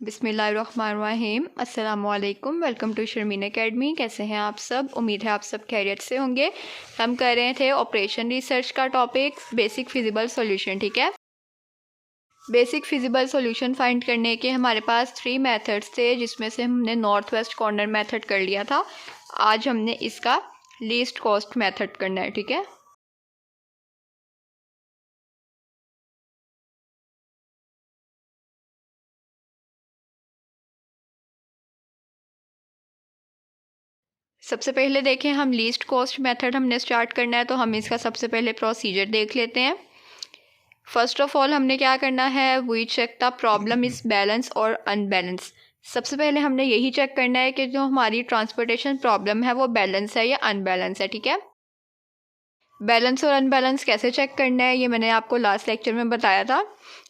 बिस्मिल्लाहिर्रहमानिर्रहीम। अस्सलामुअलैकुम। Welcome to Sharmin academy. कैसे हैं आप सब? उम्मीद है आप सब खैरियत से होंगे। हम कर रहे थे ऑपरेशन रिसर्च का टॉपिक बेसिक फिजिबल सॉल्यूशन। ठीक है, बेसिक फिजिबल सॉल्यूशन फाइंड करने के हमारे पास 3 मेथड्स थे, जिसमें से हमने नॉर्थ वेस्ट कॉर्नर मेथड कर लिया था। आज हमने इसका लीस्ट कॉस्ट मेथड करना है। ठीक है, सबसे पहले देखें, हम लीस्ट कॉस्ट मेथड हमने स्टार्ट करना है, तो हम इसका सबसे पहले प्रोसीजर देख लेते हैं। फर्स्ट ऑफ ऑल हमने क्या करना है, we check the problem is balance और अनबैलेंस। सबसे पहले हमने यही चेक करना है कि जो हमारी ट्रांसपोर्टेशन प्रॉब्लम है वो बैलेंस है या अनबैलेंस है। ठीक है, बैलेंस और अनबैलेंस कैसे चेक करना है ये मैंने आपको लास्ट लेक्चर में बताया था।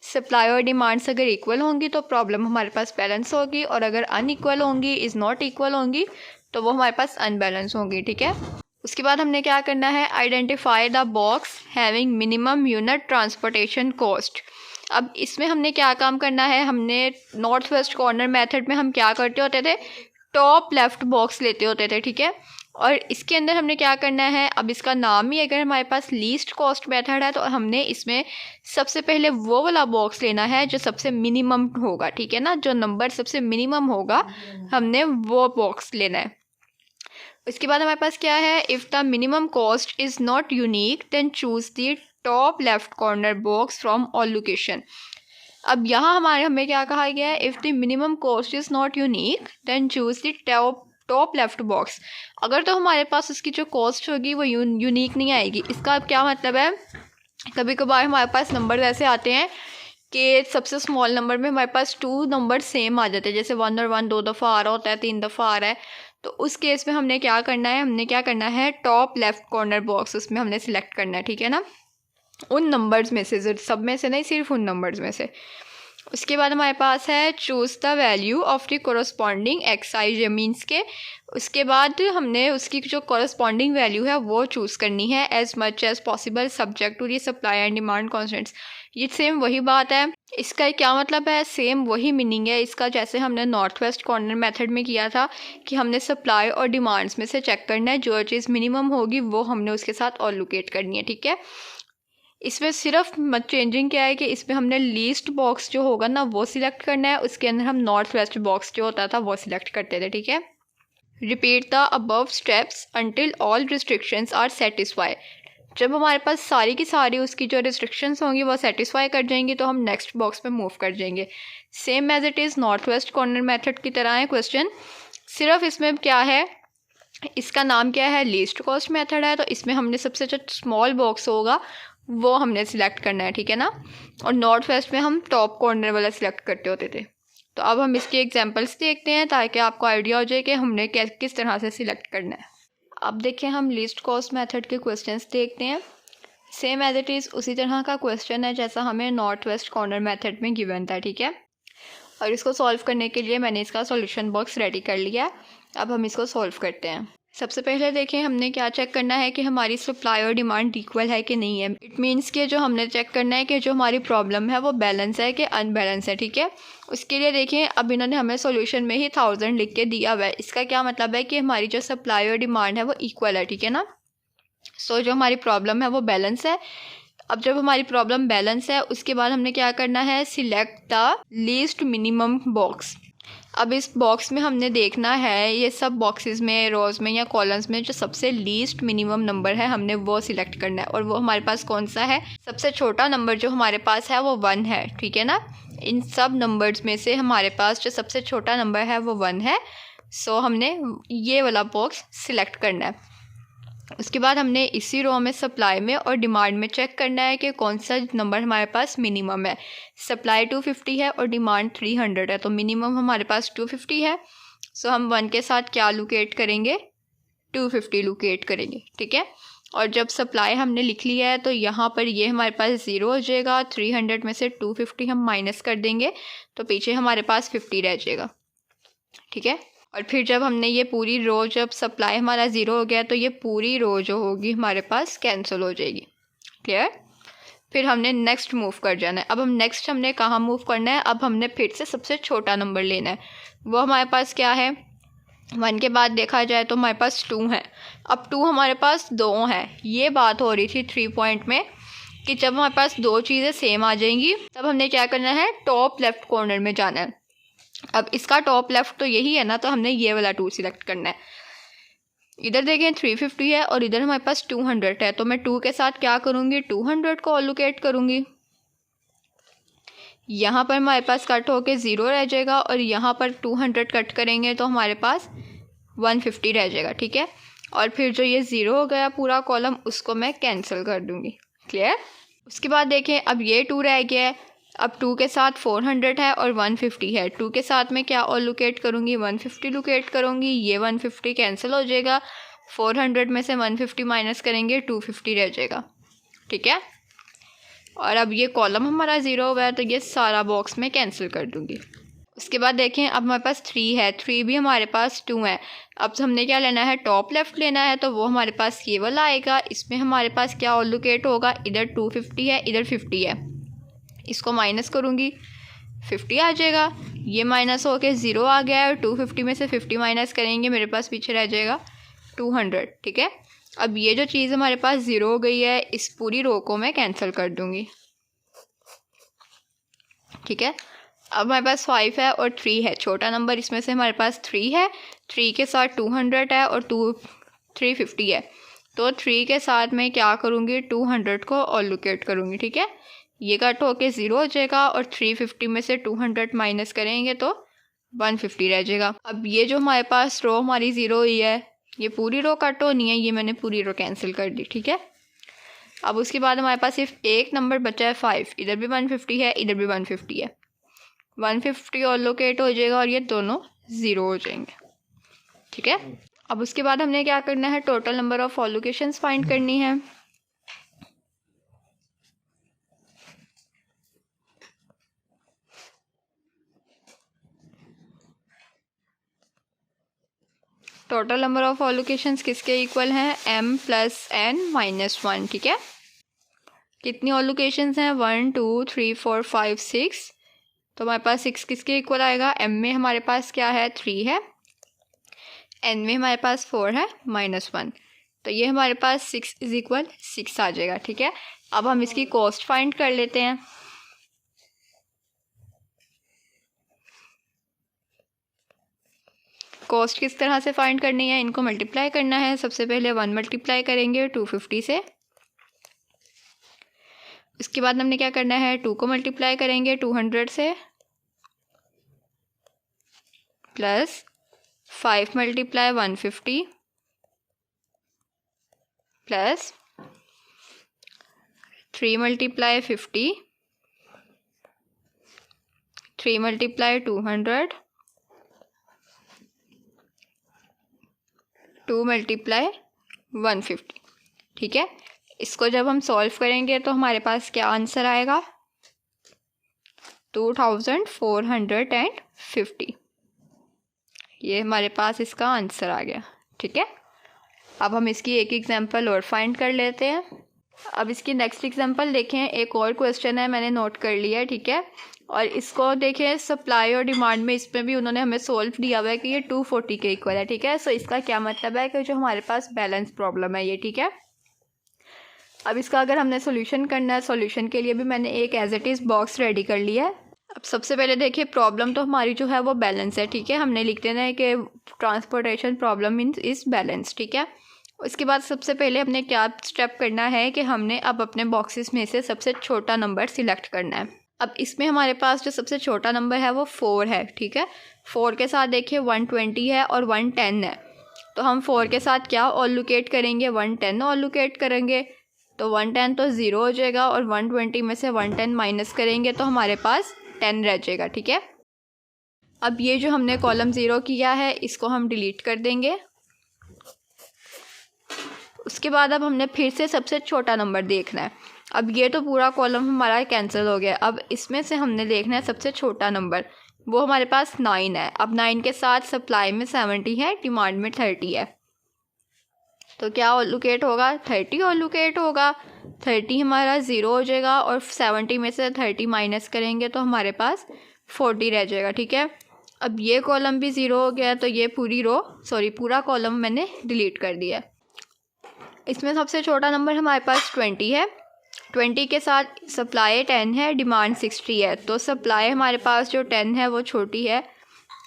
सप्लाई और डिमांड्स अगर इक्वल होंगी तो प्रॉब्लम हमारे पास बैलेंस होगी, और अगर अनइक्वल होंगी, इज़ नॉट इक्वल होंगी, तो वो हमारे पास अनबैलेंस होंगी। ठीक है, उसके बाद हमने क्या करना है, identify the box having minimum unit transportation cost. अब इसमें हमने क्या काम करना है, हमने नॉर्थ वेस्ट कॉर्नर मेथड में हम क्या करते होते थे, टॉप लेफ्ट बॉक्स लेते होते थे। ठीक है, और इसके अंदर हमने क्या करना है, अब इसका नाम ही अगर हमारे पास लीस्ट कॉस्ट मेथड है तो हमने इसमें सबसे पहले वो वाला बॉक्स लेना है जो सबसे मिनिमम होगा। ठीक है ना, जो नंबर सबसे मिनिमम होगा हमने वो बॉक्स लेना है। इसके बाद हमारे पास क्या है, if the minimum cost is not unique then choose the top left corner box from all location. अब यहाँ हमें क्या कहा गया है, if the minimum cost is not unique then choose the top left box. अगर तो हमारे पास उसकी जो कॉस्ट होगी वो यूनिक नहीं आएगी। इसका क्या मतलब है, कभी कभार हमारे पास नंबर ऐसे आते हैं कि सबसे स्मॉल नंबर में हमारे पास 2 नंबर सेम आ जाते हैं, जैसे 1 और 1 2 दफ़ा आ रहा होता है, 3 दफ़ा आ रहा है। तो उस केस में हमने क्या करना है, टॉप लेफ्ट कॉर्नर बॉक्स उसमें हमने सिलेक्ट करना है। ठीक है ना, उन नंबर्स में से, सब में से नहीं, सिर्फ उन नंबर्स में से। उसके बाद हमारे पास है choose the value of the corresponding x I means के। उसके बाद हमने उसकी जो कोरस्पॉन्डिंग वैल्यू है वो चूज़ करनी है, as much as possible subject to the supply and demand constraints. ये सेम वही बात है, इसका क्या मतलब है, सेम वही मीनिंग है इसका जैसे हमने नॉर्थ वेस्ट कॉर्नर मेथड में किया था कि हमने सप्लाई और डिमांड्स में से चेक करना है, जो चीज़ मिनिमम होगी वो हमने उसके साथ और लोकेट करनी है। ठीक है, इसमें सिर्फ चेंजिंग क्या है कि इसमें हमने लीस्ट बॉक्स जो होगा ना वो सिलेक्ट करना है, उसके अंदर हम नॉर्थ वेस्ट बॉक्स जो होता था वो सिलेक्ट करते थे। ठीक है, repeat the above steps until all restrictions are satisfy. जब हमारे पास सारी की सारी उसकी जो रिस्ट्रिक्शंस होंगी वो सेटिस्फाई कर जाएंगी तो हम नेक्स्ट बॉक्स पे मूव कर जाएंगे। Same as it is north west corner method की तरह है क्वेश्चन, सिर्फ इसमें क्या है, इसका नाम क्या है, लीस्ट कॉस्ट मेथड है, तो इसमें हमने सबसे जो स्मॉल बॉक्स होगा वो हमने सिलेक्ट करना है। ठीक है ना, और नॉर्थ वेस्ट में हम टॉप कॉर्नर वाला सिलेक्ट करते होते थे। तो अब हम इसके एग्जांपल्स देखते हैं ताकि आपको आइडिया हो जाए कि हमने किस तरह से सिलेक्ट करना है। अब देखें, हम लिस्ट कॉस्ट मेथड के क्वेश्चंस देखते हैं। सेम एज इट इज़ उसी तरह का क्वेश्चन है जैसा हमें नॉर्थ वेस्ट कॉर्नर मेथड में गिवन था। ठीक है, और इसको सॉल्व करने के लिए मैंने इसका सॉल्यूशन बॉक्स रेडी कर लिया। अब हम इसको सॉल्व करते हैं। सबसे पहले देखें, हमने क्या चेक करना है कि हमारी सप्लाई और डिमांड इक्वल है कि नहीं है। इट मीन्स कि जो हमने चेक करना है कि जो हमारी प्रॉब्लम है वो बैलेंस है कि अनबैलेंस है। ठीक है, उसके लिए देखें, अब इन्होंने हमें सॉल्यूशन में ही 1000 लिख के दिया हुआ है। इसका क्या मतलब है कि हमारी जो सप्लाई और डिमांड है वो इक्वल है। ठीक है ना, सो जो हमारी प्रॉब्लम है वो बैलेंस है। अब जब हमारी प्रॉब्लम बैलेंस है उसके बाद हमने क्या करना है, select the least minimum box. अब इस बॉक्स में हमने देखना है, ये सब बॉक्सेस में, रोज़ में या कॉलम्स में जो सबसे लीस्ट मिनिमम नंबर है हमने वो सिलेक्ट करना है, और वो हमारे पास कौन सा है, सबसे छोटा नंबर जो हमारे पास है वो 1 है। ठीक है ना, इन सब नंबर्स में से हमारे पास जो सबसे छोटा नंबर है वो 1 है। सो हमने ये वाला बॉक्स सिलेक्ट करना है। उसके बाद हमने इसी रो में सप्लाई में और डिमांड में चेक करना है कि कौन सा नंबर हमारे पास मिनिमम है। सप्लाई 250 है और डिमांड 300 है, तो मिनिमम हमारे पास 250 है। सो हम 1 के साथ क्या लोकेट करेंगे, 250 लोकेट करेंगे। ठीक है, और जब सप्लाई हमने लिख लिया है तो यहाँ पर ये हमारे पास 0 हो जाएगा। 300 में से 250 हम माइनस कर देंगे तो पीछे हमारे पास 50 रह जाएगा। ठीक है, और फिर जब हमने ये पूरी रो, जब सप्लाई हमारा 0 हो गया तो ये पूरी रो जो होगी हमारे पास कैंसिल हो जाएगी। क्लियर? फिर हमने नेक्स्ट मूव कर जाना है। अब हमने कहाँ मूव करना है, अब हमने फिर से सबसे छोटा नंबर लेना है। वो हमारे पास क्या है, 1 के बाद देखा जाए तो हमारे पास 2 है। अब 2 हमारे पास 2 है। ये बात हो रही थी 3 पॉइंट में कि जब हमारे पास 2 चीज़ें सेम आ जाएंगी तब हमने क्या करना है, टॉप लेफ्ट कॉर्नर में जाना है। अब इसका टॉप लेफ्ट तो यही है ना, तो हमने ये वाला 2 सिलेक्ट करना है। इधर देखें 350 है और इधर हमारे पास 200 है, तो मैं 2 के साथ क्या करूँगी, 200 को एलोकेट करूँगी। यहाँ पर हमारे पास कट होके 0 रह जाएगा और यहाँ पर 200 कट करेंगे तो हमारे पास 150 रह जाएगा। ठीक है, और फिर जो ये 0 हो गया पूरा कॉलम, उसको मैं कैंसिल कर दूँगी। क्लियर। उसके बाद देखें अब ये 2 रह गया है। अब 2 के साथ 400 है और 150 है। 2 के साथ मैं क्या और लोकेट करूँगी, 150 लोकेट करूँगी। ये 150 कैंसिल हो जाएगा, 400 में से 150 माइनस करेंगे 250 रह जाएगा। ठीक है, और अब ये कॉलम हमारा 0 हुआ है तो ये सारा बॉक्स में कैंसिल कर दूँगी। उसके बाद देखें अब हमारे पास 3 है, 3 भी हमारे पास 2 है। अब हमने क्या लेना है, टॉप लेफ्ट लेना है, तो वो हमारे पास ये वाला आएगा। इसमें हमारे पास क्या ऑलोकेट होगा, इधर 250 है, इधर 50 है। इसको माइनस करूँगी, 50 आ जाएगा। ये माइनस होके 0 आ गया है और 250 में से 50 माइनस करेंगे, मेरे पास पीछे रह जाएगा 200। ठीक है, अब ये जो चीज़ हमारे पास 0 हो गई है, इस पूरी रो को मैं कैंसिल कर दूँगी। ठीक है, अब हमारे पास 5 है और 3 है। छोटा नंबर इसमें से हमारे पास 3 है। 3 के साथ 200 है और 350 है, तो 3 के साथ मैं क्या करूँगी, 200 को ऑलोकेट करूँगी। ठीक है, ये कट होके 0 हो जाएगा और 350 में से 200 माइनस करेंगे तो 150 रह जाएगा। अब ये जो हमारे पास रो हमारी 0 हुई है, ये पूरी रो कट होनी है, ये मैंने पूरी रो कैंसिल कर दी। ठीक है, अब उसके बाद हमारे पास सिर्फ एक नंबर बचा है 5। इधर भी 150 है, इधर भी 150 है। 150 ऑलोकेट हो जाएगा और ये दोनों 0 हो जाएंगे। ठीक है, अब उसके बाद हमने क्या करना है, टोटल नंबर ऑफ ऑलोकेशंस फाइंड करनी है। टोटल नंबर ऑफ ऑलोकेशंस किसके इक्वल हैं, m + n - 1। ठीक है, कितनी ऑलोकेशंस हैं, 1 2 3 4 5 6। तो हमारे पास 6 किसके इक्वल आएगा, m में हमारे पास क्या है, 3 है, n में हमारे पास 4 है, -1। तो ये हमारे पास 6 = 6 आ जाएगा। ठीक है, अब हम इसकी कॉस्ट फाइंड कर लेते हैं। कॉस्ट किस तरह से फाइंड करनी है, इनको मल्टीप्लाई करना है। सबसे पहले 1 मल्टीप्लाई करेंगे 250 से। उसके बाद हमने क्या करना है, 2 को मल्टीप्लाई करेंगे 200 से, plus 5 multiply 150, plus 3 multiply 50, 3 multiply 200, 2 multiply 150। ठीक है, इसको जब हम सॉल्व करेंगे तो हमारे पास क्या आंसर आएगा, 2450। ये हमारे पास इसका आंसर आ गया। ठीक है, अब हम इसकी एक एग्जांपल और फाइंड कर लेते हैं। अब इसकी नेक्स्ट एग्जांपल देखें, एक और क्वेश्चन है, मैंने नोट कर लिया है। ठीक है, और इसको देखें सप्लाई और डिमांड में, इसमें भी उन्होंने हमें सोल्व दिया हुआ है कि ये 240 के इक्वल है। ठीक है, सो इसका क्या मतलब है कि जो हमारे पास बैलेंस प्रॉब्लम है ये। ठीक है, अब इसका अगर हमने सोल्यूशन करना है, सोल्यूशन के लिए भी मैंने एक as it is box ready कर लिया है। अब सबसे पहले देखिए, प्रॉब्लम तो हमारी जो है वो बैलेंस है। ठीक है, हमने लिख देना है कि transportation problem means is balance. ठीक है, उसके बाद सबसे पहले हमने क्या स्टेप करना है कि हमने अब अपने बॉक्सेस में से सबसे छोटा नंबर सिलेक्ट करना है। अब इसमें हमारे पास जो सबसे छोटा नंबर है वो 4 है। ठीक है, 4 के साथ देखिए 120 है और 110 है, तो हम 4 के साथ क्या ऑलोकेट करेंगे, 110 ऑलोकेट करेंगे। तो 110 तो 0 हो जाएगा और 120 में से 110 माइनस करेंगे तो हमारे पास 10 रह जाएगा। ठीक है, अब ये जो हमने कॉलम 0 किया है इसको हम डिलीट कर देंगे। उसके बाद अब हमने फिर से सबसे छोटा नंबर देखना है। अब ये तो पूरा कॉलम हमारा कैंसिल हो गया। अब इसमें से हमने देखना है सबसे छोटा नंबर, वो हमारे पास 9 है। अब 9 के साथ सप्लाई में 70 है, डिमांड में 30 है। तो क्या ओलुकेट होगा, 30 ओलुकेट होगा। 30 हमारा 0 हो जाएगा और 70 में से 30 माइनस करेंगे तो हमारे पास 40 रह जाएगा, ठीक है। अब ये कॉलम भी 0 हो गया तो ये पूरा कॉलम मैंने डिलीट कर दिया। इसमें सबसे छोटा नंबर हमारे पास 20 है। 20 के साथ सप्लाई 10 है, डिमांड 60 है। तो सप्लाई हमारे पास जो 10 है वो छोटी है,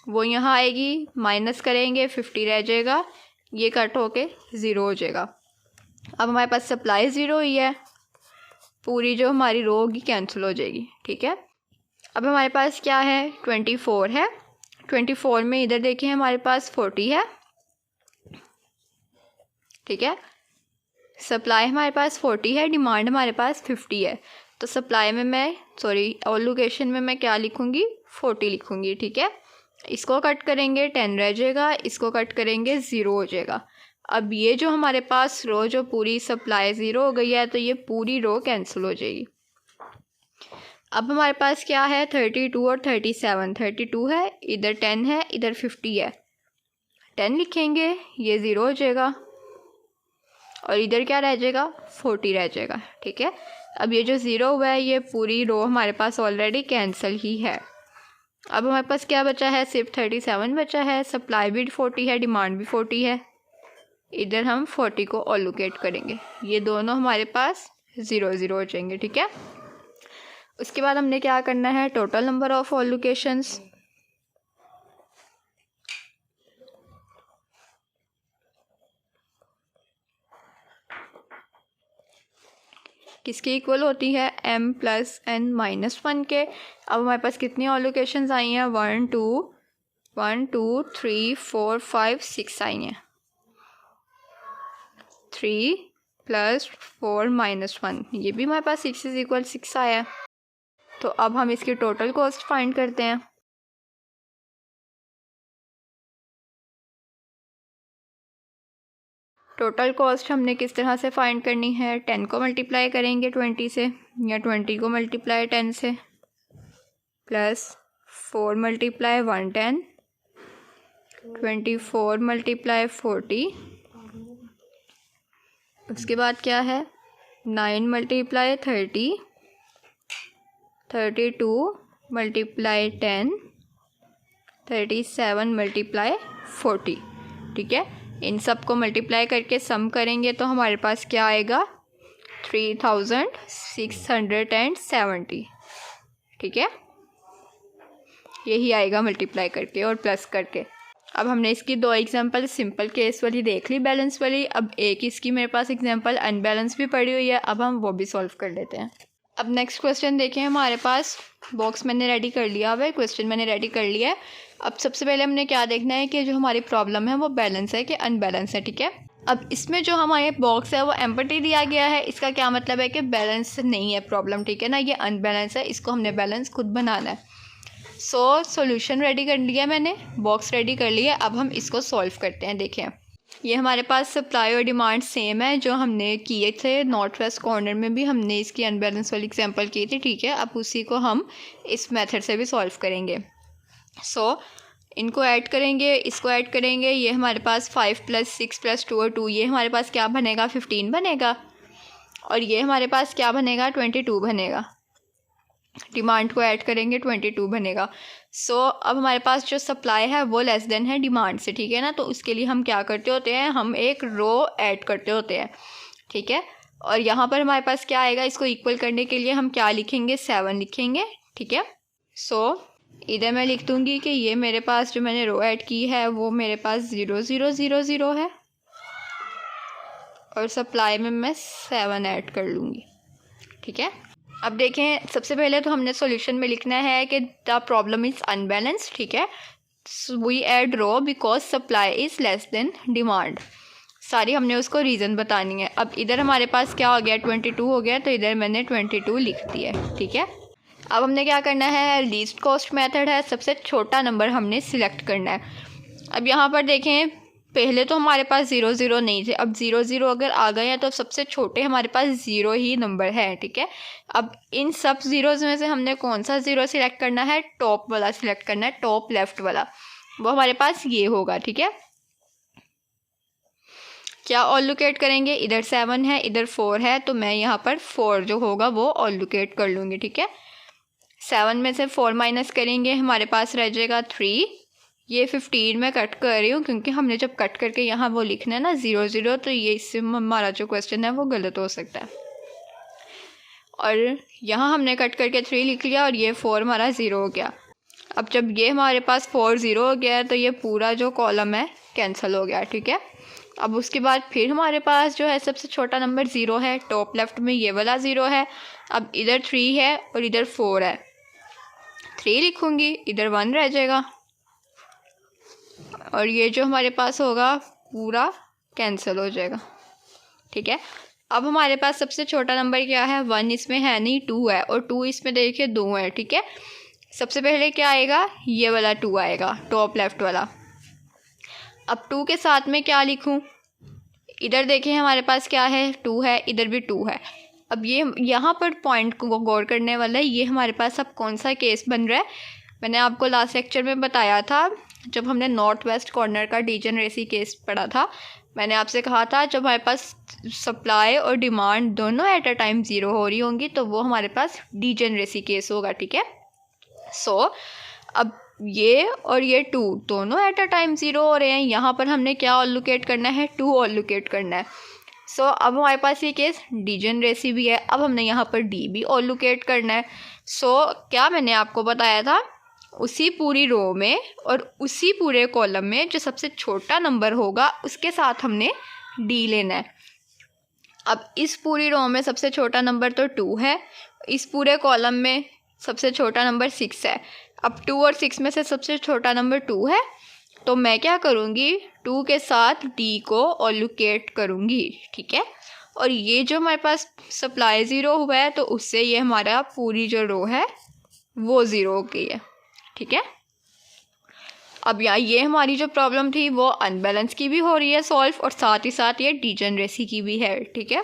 वो यहाँ आएगी, माइनस करेंगे 50 रह जाएगा, ये कट होके 0 हो जाएगा। अब हमारे पास सप्लाई 0 ही है, पूरी जो हमारी रो होगी कैंसिल हो जाएगी, ठीक है। अब हमारे पास क्या है, 24 है। 24 में इधर देखें हमारे पास 40 है, ठीक है। सप्लाई हमारे पास 40 है, डिमांड हमारे पास 50 है। तो सप्लाई में ओलुकेशन में मैं क्या लिखूँगी, 40 लिखूँगी, ठीक है। इसको कट करेंगे 10 रह जाएगा, इसको कट करेंगे 0 हो जाएगा। अब ये जो हमारे पास रो जो पूरी सप्लाई 0 हो गई है तो ये पूरी रो कैंसिल हो जाएगी। अब हमारे पास क्या है, 32 और 37। 32 है, इधर 10 है, इधर 50 है, 10 लिखेंगे, ये 0 हो जाएगा और इधर क्या रह जाएगा, 40 रह जाएगा, ठीक है। अब ये जो 0 हुआ है ये पूरी रो हमारे पास ऑलरेडी कैंसिल ही है। अब हमारे पास क्या बचा है, सिर्फ 37 बचा है। सप्लाई भी 40 है, डिमांड भी 40 है, इधर हम 40 को ओलुकेट करेंगे, ये दोनों हमारे पास 0 0 हो जाएंगे, ठीक है। उसके बाद हमने क्या करना है, टोटल नंबर ऑफ ओलुकेशंस। किसके इक्वल होती है, m + n - 1 के। अब हमारे पास कितनी ओलुकेशंस आई हैं, 1 2 3 4 5 6 आई हैं। 3 + 4 - 1, ये भी हमारे पास 6 = 6 आया। तो अब हम इसकी टोटल कॉस्ट फाइंड करते हैं। टोटल कॉस्ट हमने किस तरह से फाइंड करनी है, 10 को मल्टीप्लाई करेंगे 20 से, या 20 को मल्टीप्लाई 10 से, प्लस 4 × 110, 24 × 40, उसके बाद क्या है, 9 × 30, 32 × 10, 37 × 40, ठीक है। इन सब को मल्टीप्लाई करके सम करेंगे तो हमारे पास क्या आएगा, 3670, ठीक है। यही आएगा मल्टीप्लाई करके और प्लस करके। अब हमने इसकी 2 एग्जांपल सिंपल केस वाली देख ली, बैलेंस वाली। अब एक इसकी मेरे पास एग्जांपल अनबैलेंस भी पड़ी हुई है, अब हम वो भी सॉल्व कर लेते हैं। अब नेक्स्ट क्वेश्चन देखें, हमारे पास बॉक्स मैंने रेडी कर लिया, अब क्वेश्चन मैंने रेडी कर लिया है। अब सबसे पहले हमने क्या देखना है कि जो हमारी प्रॉब्लम है वो बैलेंस है कि अनबैलेंस है, ठीक है। अब इसमें जो हमारे बॉक्स है वो एम्प्टी दिया गया है, इसका क्या मतलब है कि बैलेंस नहीं है प्रॉब्लम, ठीक है ना, ये अनबैलेंस है, इसको हमने बैलेंस खुद बनाना है। सॉल्यूशन रेडी कर लिया मैंने, बॉक्स रेडी कर लिया। अब हम इसको सॉल्व करते हैं। देखें, ये हमारे पास सप्लाई और डिमांड सेम है जो हमने किए थे नॉर्थ वेस्ट कॉर्नर में भी, हमने इसकी अनबैलेंस वाली एग्जांपल की थी, ठीक है। अब उसी को हम इस मेथड से भी सॉल्व करेंगे। इनको ऐड करेंगे, इसको ऐड करेंगे, ये हमारे पास 5 + 6 + 2 और 2, ये हमारे पास क्या बनेगा, 15 बनेगा। और ये हमारे पास क्या बनेगा, 22 बनेगा। डिमांड को ऐड करेंगे, 22 बनेगा। अब हमारे पास जो सप्लाई है वो लेस देन है डिमांड से, ठीक है ना। तो उसके लिए हम क्या करते होते हैं, हम एक रो ऐड करते होते हैं, ठीक है। और यहाँ पर हमारे पास क्या आएगा, इसको इक्वल करने के लिए हम क्या लिखेंगे, 7 लिखेंगे, ठीक है। इधर मैं लिख दूँगी कि ये मेरे पास जो मैंने रो ऐड की है वो मेरे पास 0 0 0 0 है, और सप्लाई में मैं 7 ऐड कर लूँगी, ठीक है। अब देखें, सबसे पहले तो हमने सॉल्यूशन में लिखना है कि द प्रॉब्लम इज़ अनबैलेंस, ठीक है। We add row because supply is less than demand, सारी हमने उसको रीज़न बतानी है। अब इधर हमारे पास क्या हो गया, 22 हो गया, तो इधर मैंने 22 लिख दिया, ठीक है। अब हमने क्या करना है, लीस्ट कॉस्ट मेथड है, सबसे छोटा नंबर हमने सिलेक्ट करना है। अब यहाँ पर देखें, पहले तो हमारे पास 0 0 नहीं थे, अब 0 0 अगर आ गए हैं तो सबसे छोटे हमारे पास 0 ही नंबर है, ठीक है। अब इन सब ज़ीरोज़ में से हमने कौन सा 0 सिलेक्ट करना है, टॉप वाला सिलेक्ट करना है, टॉप लेफ्ट वाला, वो हमारे पास ये होगा, ठीक है। क्या ऑलोकेट करेंगे, इधर 7 है इधर 4 है, तो मैं यहाँ पर 4 जो होगा वो ऑलोकेट कर लूँगी। ठीक है, 7 में से 4 माइनस करेंगे, हमारे पास रह जाएगा 3। ये 15 में कट कर रही हूँ क्योंकि हमने जब कट करके यहाँ वो लिखना है ना 0 0, तो ये इससे हमारा जो क्वेश्चन है वो गलत हो सकता है। और यहाँ हमने कट करके 3 लिख लिया और ये 4 हमारा 0 हो गया। अब जब ये हमारे पास 4 0 हो गया है तो ये पूरा जो कॉलम है कैंसिल हो गया। ठीक है, अब उसके बाद फिर हमारे पास जो है सबसे छोटा नंबर 0 है, टॉप लेफ्ट में ये वाला 0 है। अब इधर 3 है और इधर 4 है, 3 लिखूँगी, इधर 1 रह जाएगा और ये जो हमारे पास होगा पूरा कैंसिल हो जाएगा। ठीक है, अब हमारे पास सबसे छोटा नंबर क्या है, 1 इसमें है नहीं, 2 है, और 2 इसमें देखिए 2 है। ठीक है, सबसे पहले क्या आएगा, ये वाला 2 आएगा, टॉप लेफ्ट वाला। अब 2 के साथ में क्या लिखूं, इधर देखें हमारे पास क्या है, 2 है, इधर भी 2 है। अब ये यहाँ पर पॉइंट को गौर करने वाला है, ये हमारे पास अब कौन सा केस बन रहा है। मैंने आपको लास्ट लेक्चर में बताया था जब हमने नॉर्थ वेस्ट कॉर्नर का डीजेनरेसी केस पढ़ा था, मैंने आपसे कहा था जब हमारे पास सप्लाई और डिमांड दोनों एट अ टाइम 0 हो रही होंगी तो वो हमारे पास डीजेनरेसी केस होगा। ठीक है, सो अब ये और ये 2 दोनों एट अ टाइम 0 हो रहे हैं, यहाँ पर हमने क्या ऑलोकेट करना है, 2 ऑलोकेट करना है। सो अब हमारे पास ये केस डीजेनरेसी भी है, अब हमने यहाँ पर डी भी ऑलोकेट करना है। सो क्या मैंने आपको बताया था, उसी पूरी रो में और उसी पूरे कॉलम में जो सबसे छोटा नंबर होगा उसके साथ हमने डी लेना है। अब इस पूरी रो में सबसे छोटा नंबर तो 2 है, इस पूरे कॉलम में सबसे छोटा नंबर 6 है। अब 2 और 6 में से सबसे छोटा नंबर 2 है, तो मैं क्या करूँगी, 2 के साथ डी को ऑलोकेट करूँगी। ठीक है, और ये जो हमारे पास सप्लाई 0 हुआ है तो उससे ये हमारा पूरी जो रो है वो 0 हो गई है। ठीक है, अब यहाँ ये हमारी जो प्रॉब्लम थी वो अनबैलेंस की भी हो रही है सॉल्व, और साथ ही साथ ये डीजेनरेसी की भी है। ठीक है,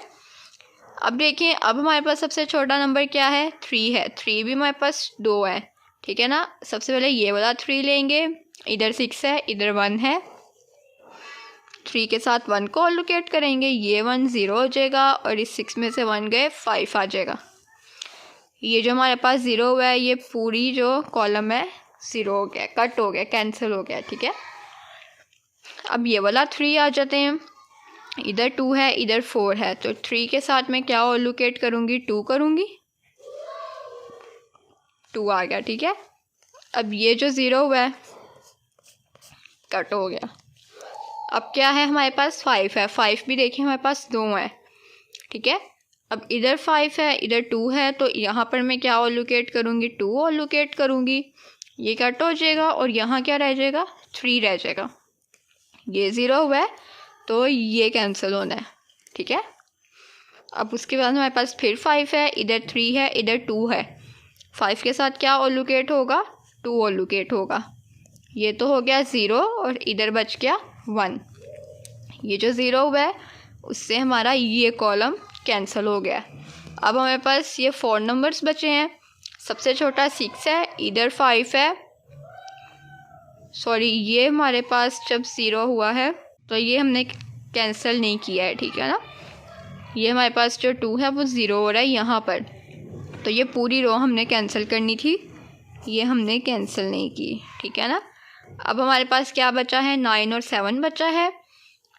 अब देखें, अब हमारे पास सबसे छोटा नंबर क्या है, 3 है, 3 भी हमारे पास 2 है। ठीक है ना, सबसे पहले ये वाला 3 लेंगे, इधर 6 है इधर 1 है, 3 के साथ 1 को ऑलोकेट करेंगे, ये 1 0 हो जाएगा और इस 6 में से 1 गए 5 आ जाएगा। ये जो हमारे पास 0 हुआ है ये पूरी जो कॉलम है 0 हो गया, कट हो गया, कैंसिल हो गया। ठीक है, अब ये वाला 3 आ जाते हैं, इधर 2 है इधर 4 है, तो 3 के साथ मैं क्या ऑलोकेट करूँगी, 2 करूँगी, 2 आ गया। ठीक है, अब ये जो 0 हुआ है कट हो गया। अब क्या है हमारे पास 5 है, 5 भी देखिए हमारे पास 2 है। ठीक है, अब इधर 5 है इधर 2 है, तो यहाँ पर मैं क्या ऑलोकेट करूँगी, 2 ऑलोकेट करूँगी, ये कट हो जाएगा और यहाँ क्या रह जाएगा, 3 रह जाएगा। ये 0 हुआ है तो ये कैंसिल होना है। ठीक है, अब उसके बाद हमारे पास फिर 5 है, इधर 3 है इधर 2 है, 5 के साथ क्या ऑलोकेट होगा, 2 ऑलोकेट होगा, ये तो हो गया 0 और इधर बच गया 1। ये जो 0 हुआ है उससे हमारा ये कॉलम कैंसिल हो गया। अब हमारे पास ये 4 नंबर्स बचे हैं, सबसे छोटा 6 है, इधर 5 है, सॉरी ये हमारे पास जब 0 हुआ है तो ये हमने कैंसिल नहीं किया है। ठीक है ना, ये हमारे पास जो 2 है वो 0 हो रहा है यहाँ पर, तो ये पूरी रो हमने कैंसिल करनी थी, ये हमने कैंसिल नहीं की। ठीक है ना, अब हमारे पास क्या बचा है, 9 और 7 बचा है,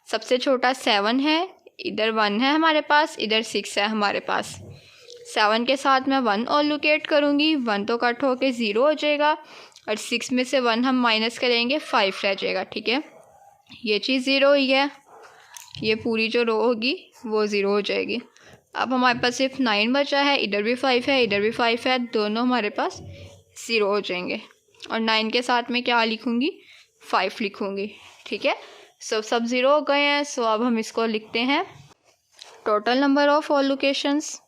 सबसे छोटा 7 है, इधर 1 है हमारे पास, इधर 6 है हमारे पास, 7 के साथ मैं 1 ऑलोकेट करूँगी, 1 तो कट होके 0 हो जाएगा और 6 में से 1 हम माइनस करेंगे 5 रह जाएगा। ठीक है, ये चीज़ 0 हुई है, ये पूरी जो रो होगी वो 0 हो जाएगी। अब हमारे पास सिर्फ 9 बचा है, इधर भी 5 है इधर भी 5 है, दोनों हमारे पास 0 हो जाएंगे और 9 के साथ में क्या लिखूँगी, 5 लिखूँगी। ठीक है, सब 0 हो गए हैं। सो अब हम इसको लिखते हैं, total number of allocations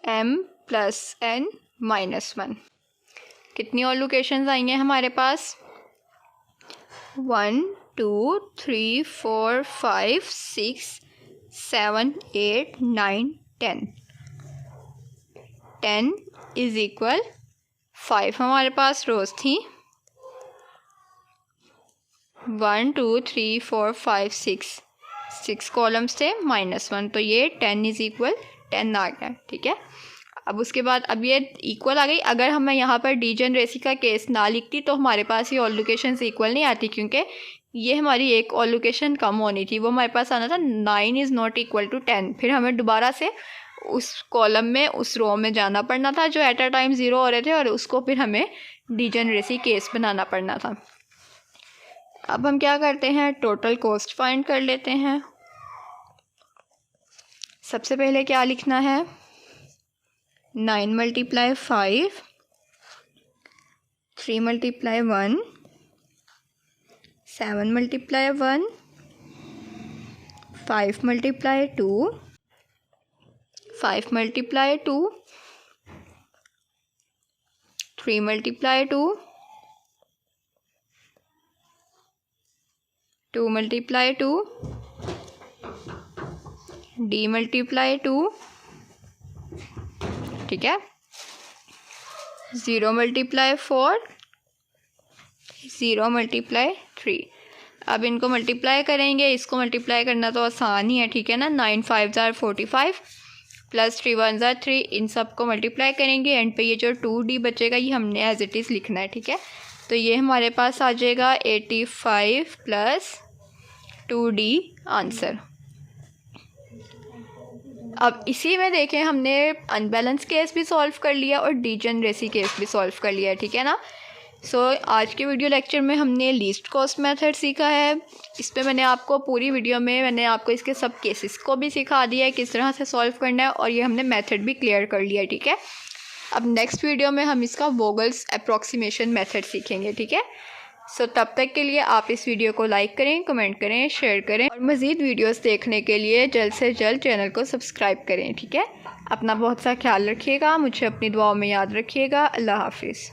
m + n - 1। कितनी ऑलोकेशंस आएंगे हमारे पास, 1 2 3 4 5 6 7 8 9 10। 10 इज़ इक्वल 5 हमारे पास रोज़ थी 1 2 3 4 5 6 कॉलम्स थे -1, तो ये 10 इज़ इक्वल 10 आ गया। ठीक है, अब उसके बाद अब ये इक्वल आ गई। अगर हमें यहाँ पर डीजेनरेसी का केस ना लिखती तो हमारे पास ये ऑल लोकेशंस इक्वल नहीं आती, क्योंकि ये हमारी एक ऑल लोकेशन कम होनी थी। वो हमारे पास आना था 9 इज़ नॉट इक्वल टू 10। फिर हमें दोबारा से उस कॉलम में उस रो में जाना पड़ना था जो एट अ टाइम 0 हो रहे थे, और उसको फिर हमें डीजेनरेसी केस बनाना पड़ना था। अब हम क्या करते हैं, टोटल कॉस्ट फाइंड कर लेते हैं। सबसे पहले क्या लिखना है, 9 × 5, 3 × 1, 7 × 1, 5 × 2, 5 × 2, 3 × 2, 2 × 2, D × 2, ठीक है, 0 × 4, 0 × 3। अब इनको मल्टीप्लाई करेंगे, इसको मल्टीप्लाई करना तो आसान ही है, ठीक है ना। 9 5 = 45 प्लस 3 1 = 3, इन सब को मल्टीप्लाई करेंगे। एंड पे ये जो 2D बचेगा ये हमने एज इट इज़ लिखना है, ठीक है। तो ये हमारे पास आ जाएगा 85 प्लस 2D आंसर। अब इसी में देखें हमने अनबैलेंस केस भी सॉल्व कर लिया और डीजेनरेसी केस भी सॉल्व कर लिया है, ठीक है ना। आज के वीडियो लेक्चर में हमने लीस्ट कॉस्ट मेथड सीखा है। इस पे मैंने आपको पूरी वीडियो में मैंने आपको इसके सब केसेस को भी सिखा दिया है किस तरह से सॉल्व करना है, और ये हमने मेथड भी क्लियर कर लिया है, ठीक है। अब नेक्स्ट वीडियो में हम इसका वोगल्स अप्रॉक्सीमेशन मेथड सीखेंगे, ठीक है। तब तक के लिए आप इस वीडियो को लाइक करें, कमेंट करें, शेयर करें, और मज़ीद वीडियोस देखने के लिए जल्द से जल्द चैनल को सब्सक्राइब करें, ठीक है। अपना बहुत सा ख्याल रखिएगा, मुझे अपनी दुआओं में याद रखिएगा। अल्लाह हाफिज़।